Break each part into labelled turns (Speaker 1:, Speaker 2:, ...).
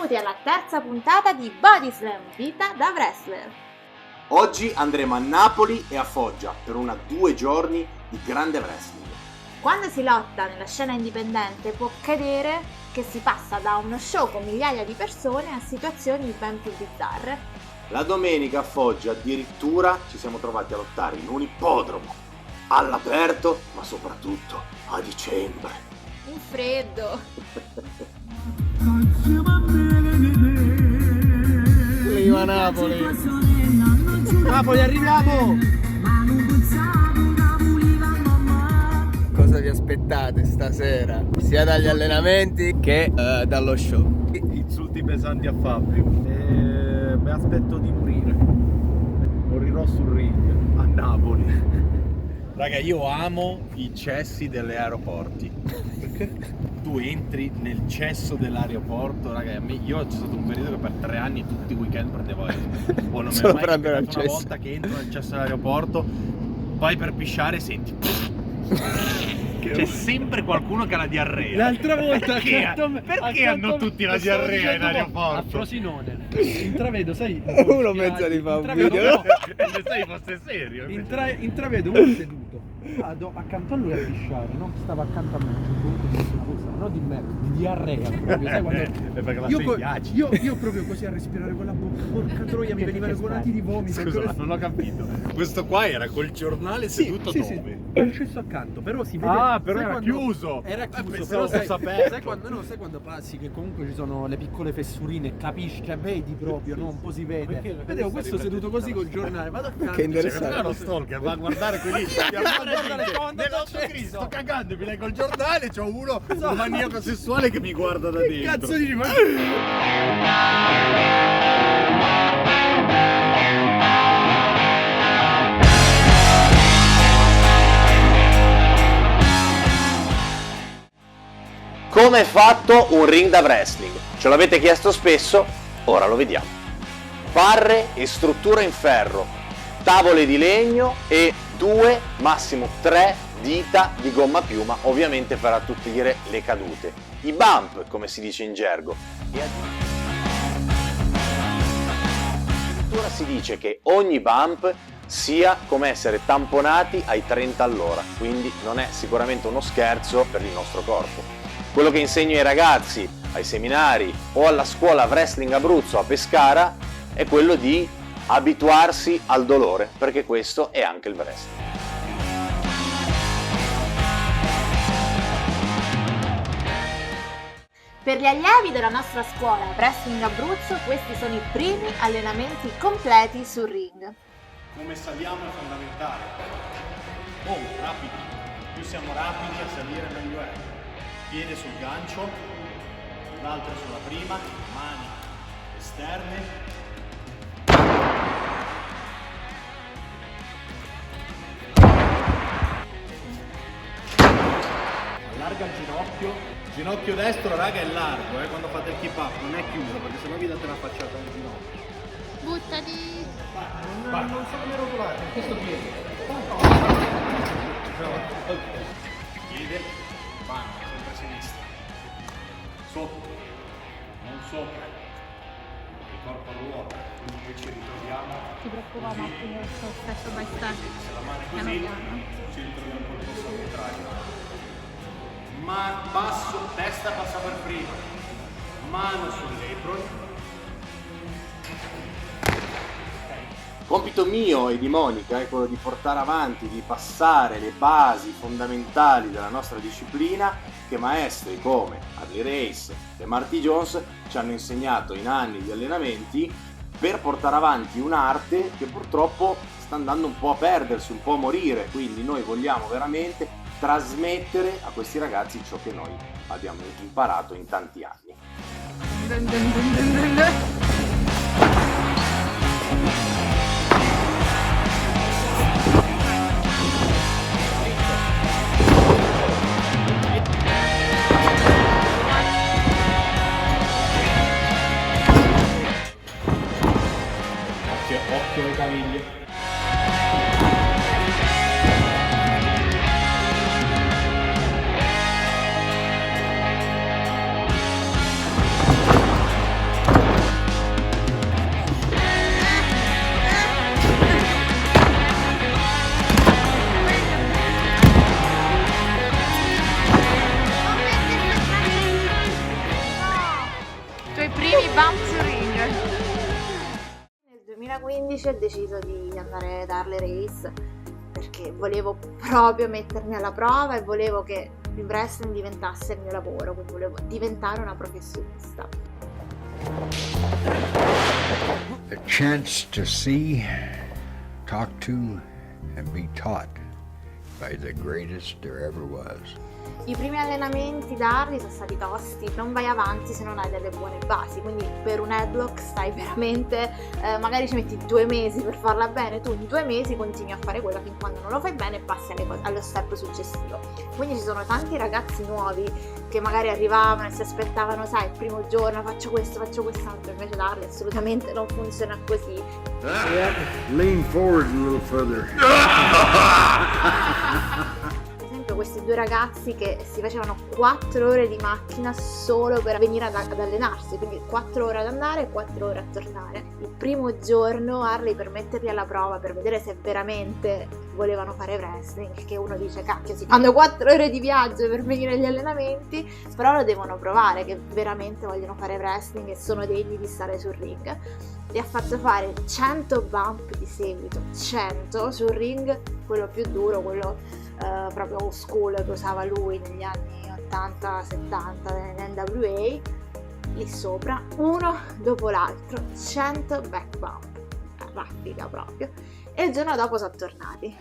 Speaker 1: benvenuti alla terza puntata di Body Slam, vita da wrestler.
Speaker 2: Oggi andremo a Napoli e a Foggia per 2 giorni di grande wrestling.
Speaker 1: Quando si lotta nella scena indipendente può accadere che si passa da uno show con migliaia di persone a situazioni ben più bizzarre.
Speaker 2: La domenica a Foggia addirittura ci siamo trovati a lottare in un ippodromo, all'aperto, ma soprattutto a dicembre.
Speaker 1: Un freddo.
Speaker 3: Viva Napoli! Napoli, arriviamo! Cosa vi aspettate stasera? Sia dagli allenamenti che dallo show.
Speaker 4: Insulti pesanti a Fabio. Mi aspetto di morire. Morirò sul ring a Napoli.
Speaker 5: Raga, io amo i cessi degli aeroporti.
Speaker 4: Perché?
Speaker 5: Tu entri nel cesso dell'aeroporto, raga, io c'è stato un periodo che per 3 anni tutti i weekend prendevo aereo. Non
Speaker 3: Solo
Speaker 5: mai
Speaker 3: prendere il
Speaker 5: capitato una
Speaker 3: cesso.
Speaker 5: volta che entro nel cesso dell'aeroporto, vai per pisciare e senti. C'è sempre qualcuno che ha la diarrea.
Speaker 4: L'altra volta
Speaker 5: perché hanno tutti la diarrea in
Speaker 4: a
Speaker 5: aeroporto?
Speaker 4: Frosinone intravedo, sai,
Speaker 3: Uno pensa di fare un video.
Speaker 5: Sai, fosse serio.
Speaker 4: intravedo uno seduto accanto a lui a pisciare, no? Stava accanto a me, una cosa, no di me, di diarrea proprio, sai quando
Speaker 5: Perché la
Speaker 4: io,
Speaker 5: sei ghiaccio.
Speaker 4: io proprio così a respirare con la bocca, porca troia, mi venivano colati di vomito.
Speaker 5: Scusa, ma non ho capito. Questo qua era col giornale seduto
Speaker 4: sì,
Speaker 5: dove?
Speaker 4: il cesso accanto, però si vede.
Speaker 5: Ah, però
Speaker 4: sai
Speaker 5: era
Speaker 4: quando-
Speaker 5: chiuso.
Speaker 4: Era chiuso,
Speaker 5: pensavo
Speaker 4: però
Speaker 5: fosse aperto.
Speaker 4: sai quando passi che comunque ci sono le piccole fessurine, capisci, cioè vedi proprio, no? Un po' si vede. Vedevo questo seduto così col giornale, vado accanto.
Speaker 3: Che interessante.
Speaker 5: Secondo me è uno stalker, va a guardare quelli sto cagando, mi leggo il giornale, c'ho uno, un maniaco sessuale che mi guarda da dentro.
Speaker 4: Cazzo dici, ma
Speaker 2: Come è fatto un ring da wrestling? Ce l'avete chiesto spesso? Ora lo vediamo. Barre e struttura in ferro, tavole di legno e 2, massimo 3 dita di gomma piuma, ovviamente per attutire le cadute. I bump, come si dice in gergo. E addirittura si dice che ogni bump sia come essere tamponati ai 30 all'ora, quindi non è sicuramente uno scherzo per il nostro corpo. Quello che insegno ai ragazzi, ai seminari o alla scuola Wrestling Abruzzo a Pescara è quello di abituarsi al dolore, perché questo è anche il wrestling.
Speaker 1: Per gli allievi della nostra scuola Wrestling Abruzzo, questi sono i primi allenamenti completi sul ring.
Speaker 5: Come saliamo è fondamentale. Rapidi. Più siamo rapidi a salire meglio è. Piede sul gancio, l'altro sulla prima, mani esterne. Allarga il ginocchio destro, raga, è largo, quando fate il keep up, non è chiuso, perché sennò vi date una facciata al ginocchio.
Speaker 1: Buttati!
Speaker 5: Non so come rotolare, questo piede. Piede, mano, sempre a sinistra. Sotto, non sopra. Il corpo ruota, quindi poi ci ritroviamo.
Speaker 1: Ti preoccupa Martino, sto stesso by step.
Speaker 5: Se la mano è
Speaker 1: Piano
Speaker 5: così,
Speaker 1: piano.
Speaker 5: ci ritroviamo col polso al contrario. Ma basso, testa passa per prima. Mano sull'apron.
Speaker 2: Compito mio e di Monica è quello di portare avanti, di passare le basi fondamentali della nostra disciplina che maestri come Harley Race e Marty Jones ci hanno insegnato in anni di allenamenti per portare avanti un'arte che purtroppo sta andando un po' a perdersi, un po' a morire, quindi noi vogliamo veramente trasmettere a questi ragazzi ciò che noi abbiamo imparato in tanti anni.
Speaker 5: Occhio alle caviglie.
Speaker 1: 2015 ho deciso di andare ad Harley Race perché volevo proprio mettermi alla prova e volevo che il wrestling diventasse il mio lavoro, quindi volevo diventare una professionista.
Speaker 6: A chance to see, talk to, and be taught by the greatest there ever was.
Speaker 1: I primi allenamenti da Harley sono stati tosti, non vai avanti se non hai delle buone basi, quindi per un headlock stai veramente, magari ci metti 2 mesi per farla bene, tu in 2 mesi continui a fare quello fin quando non lo fai bene e passi allo step successivo. Quindi ci sono tanti ragazzi nuovi che magari arrivavano e si aspettavano, sai, il primo giorno faccio questo, faccio quest'altro, invece da Harley assolutamente non funziona così.
Speaker 6: Lean forward a little further.
Speaker 1: Per esempio questi 2 ragazzi che si facevano 4 ore di macchina solo per venire ad allenarsi, quindi 4 ore ad andare e 4 ore a tornare. Il primo giorno Harley, per metterli alla prova, per vedere se veramente volevano fare wrestling, che uno dice cacchio, si fanno 4 ore di viaggio per venire agli allenamenti, però lo devono provare che veramente vogliono fare wrestling e sono degni di stare sul ring. Li ha fatto fare 100 bump di seguito, 100 sul ring, quello più duro, quello proprio old school che usava lui negli anni 80-70 nell'NWA, lì sopra, uno dopo l'altro, 100 back bump, raffica proprio, e il giorno dopo sono tornati.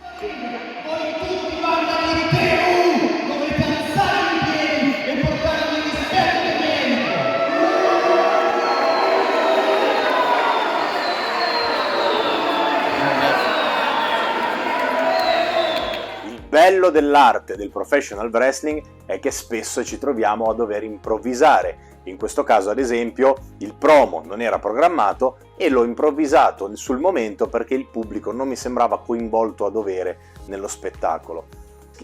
Speaker 2: Il bello dell'arte del professional wrestling è che spesso ci troviamo a dover improvvisare. In questo caso, ad esempio, il promo non era programmato e l'ho improvvisato sul momento perché il pubblico non mi sembrava coinvolto a dovere nello spettacolo.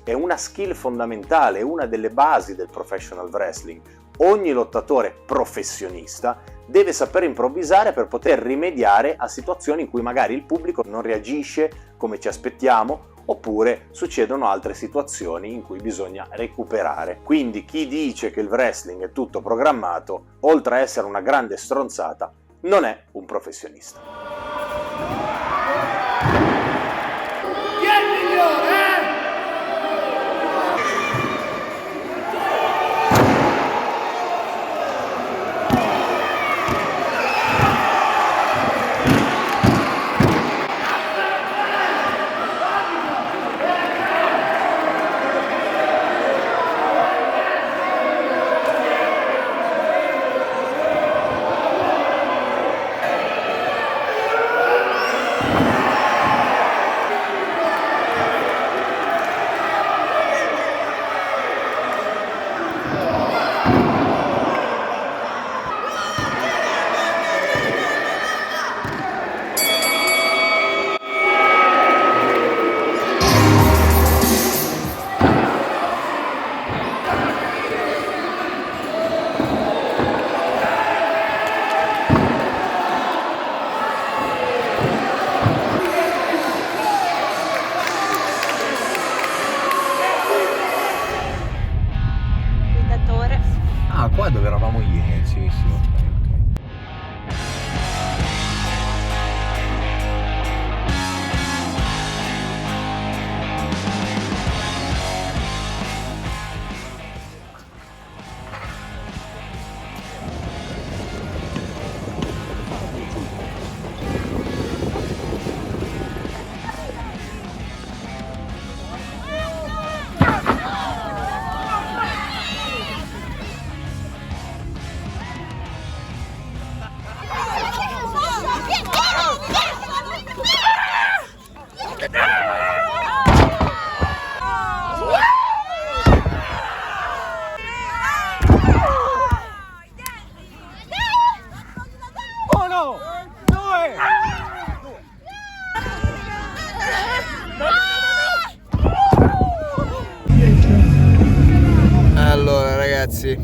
Speaker 2: È una skill fondamentale, una delle basi del professional wrestling. Ogni lottatore professionista deve saper improvvisare per poter rimediare a situazioni in cui magari il pubblico non reagisce come ci aspettiamo, oppure succedono altre situazioni in cui bisogna recuperare. Quindi chi dice che il wrestling è tutto programmato, oltre a essere una grande stronzata, non è un professionista.
Speaker 3: Ah, qua dove eravamo ieri, sì, sì, ok. Allora ragazzi,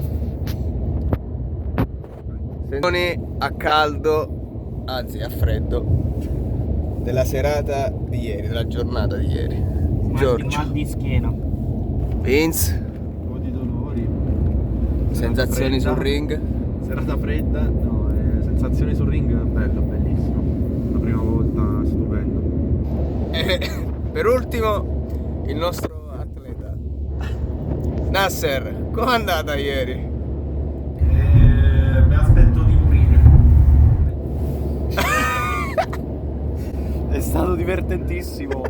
Speaker 3: sensazioni a caldo, anzi a freddo, della serata di ieri, della giornata di ieri. Giorgio,
Speaker 4: Mal di schiena.
Speaker 3: Vince,
Speaker 4: Un po' di dolori.
Speaker 3: sensazioni
Speaker 4: Serata
Speaker 3: sul ring.
Speaker 4: Serata fredda, no, sensazioni sul ring, bello, bellissimo. La prima volta.
Speaker 3: E per ultimo il nostro atleta Nasser, com'è andata ieri?
Speaker 5: Mi aspetto di morire. È stato divertentissimo.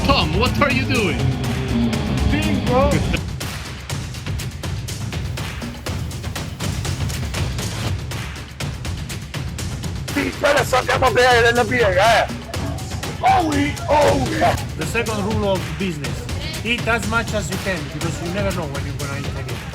Speaker 5: Tom, what are you doing? Bingo!
Speaker 3: Adesso andiamo a bere della birra,
Speaker 5: The second rule of business: eat as much as you can because you never know when you're gonna eat again.